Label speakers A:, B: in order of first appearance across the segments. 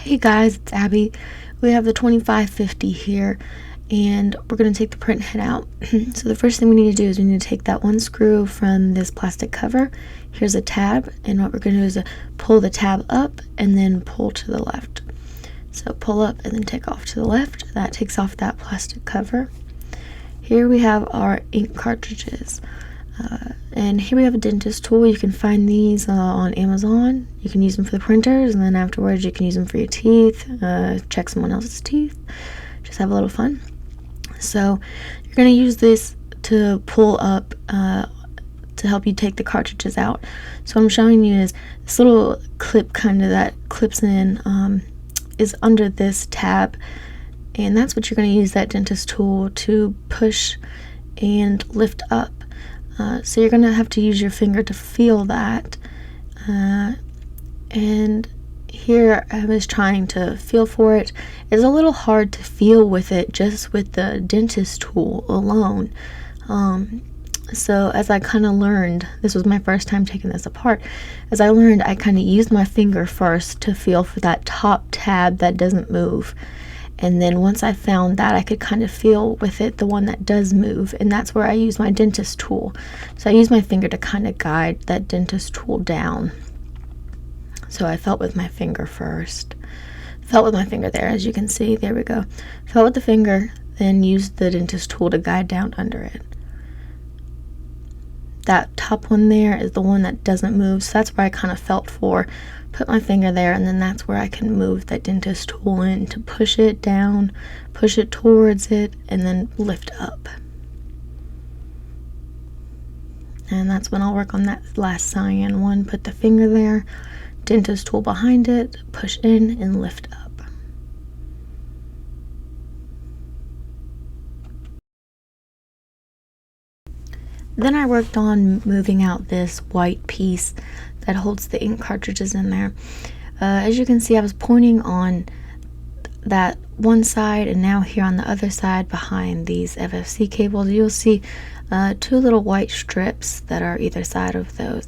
A: Hey guys, it's Abby. We have the 2550 here, and we're going to take the print head out. So the first thing we need to do is we need to take that one screw from this plastic cover. Here's a tab, and what we're going to do is pull the tab up and then pull to the left. So pull up and then take off to the left. That takes off that plastic cover. Here we have our ink cartridges. And here we have a dentist tool. You can find these on Amazon. You can use them for the printers, and then afterwards you can use them for your teeth, check someone else's teeth, just have a little fun. So you're going to use this to pull up to help you take the cartridges out. So what I'm showing you is this little clip kind of that clips in is under this tab, and that's what you're going to use that dentist tool to push and lift up. So you're going to have to use your finger to feel that, and here I was trying to feel for it. It's a little hard to feel with it just with the dentist tool alone. So as I kind of learned, this was my first time taking this apart, as I learned, I kind of used my finger first to feel for that top tab that doesn't move. And then once I found that, I could kind of feel with it the one that does move, and that's where I use my dentist tool. So I use my finger to kind of guide that dentist tool down. So I felt with my finger first. Felt with my finger there, as you can see. There we go. Felt with the finger, then used the dentist tool to guide down under it. That top one there is the one that doesn't move, so that's where I kind of felt for. Put my finger there, and then that's where I can move that dentist tool in to push it down, push it towards it, and then lift up. And that's when I'll work on that last cyan one. Put the finger there, dentist tool behind it, push in and lift up. Then I worked on moving out this white piece that holds the ink cartridges in there. As you can see, I was pointing on that one side, and now here on the other side behind these FFC cables, you'll see two little white strips that are either side of those.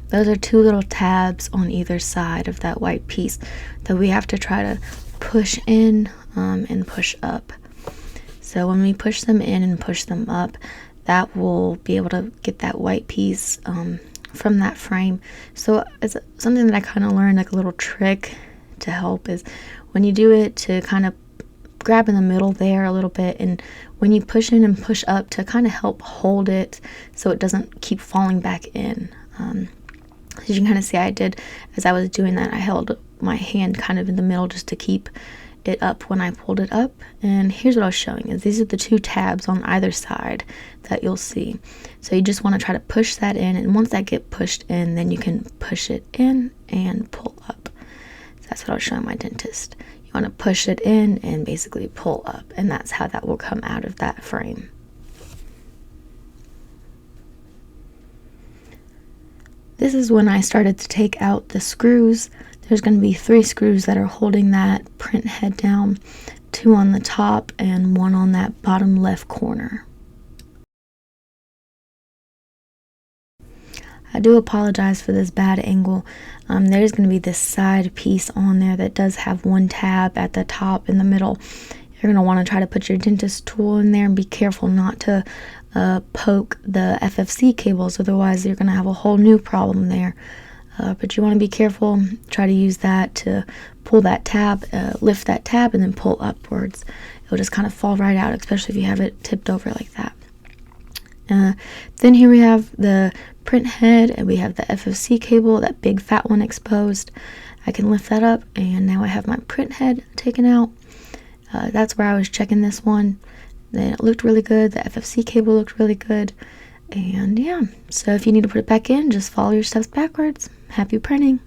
A: Those are two little tabs on either side of that white piece that we have to try to push in and push up. So when we push them in and push them up, that will be able to get that white piece from that frame. So it's something that I kind of learned, like a little trick to help, is when you do it to kind of grab in the middle there a little bit, and when you push in and push up to kind of help hold it so it doesn't keep falling back in. As you can kind of see, I did, as I was doing that, I held my hand kind of in the middle just to keep it up when I pulled it up. And here's what I was showing, is these are the two tabs on either side that you'll see. So you just want to try to push that in, and once that get pushed in, then you can push it in and pull up. So that's what I was showing my dentist. You want to push it in and basically pull up, and that's how that will come out of that frame. This is when I started to take out the screws. There's going to be 3 screws that are holding that print head down, 2 on the top and 1 on that bottom left corner. I do apologize for this bad angle. There's going to be this side piece on there that does have 1 tab at the top in the middle. You're going to want to try to put your dentist tool in there and be careful not to poke the FFC cables, otherwise you're going to have a whole new problem there. But you want to be careful. Try to use that to pull that tab, lift that tab, and then pull upwards. It'll just kind of fall right out, especially if you have it tipped over like that. Then here we have the print head, and we have the FFC cable, that big fat one exposed. I can lift that up, and now I have my print head taken out. That's where I was checking this one. Then it looked really good. The FFC cable looked really good. And yeah, so if you need to put it back in, just follow your steps backwards. Happy printing.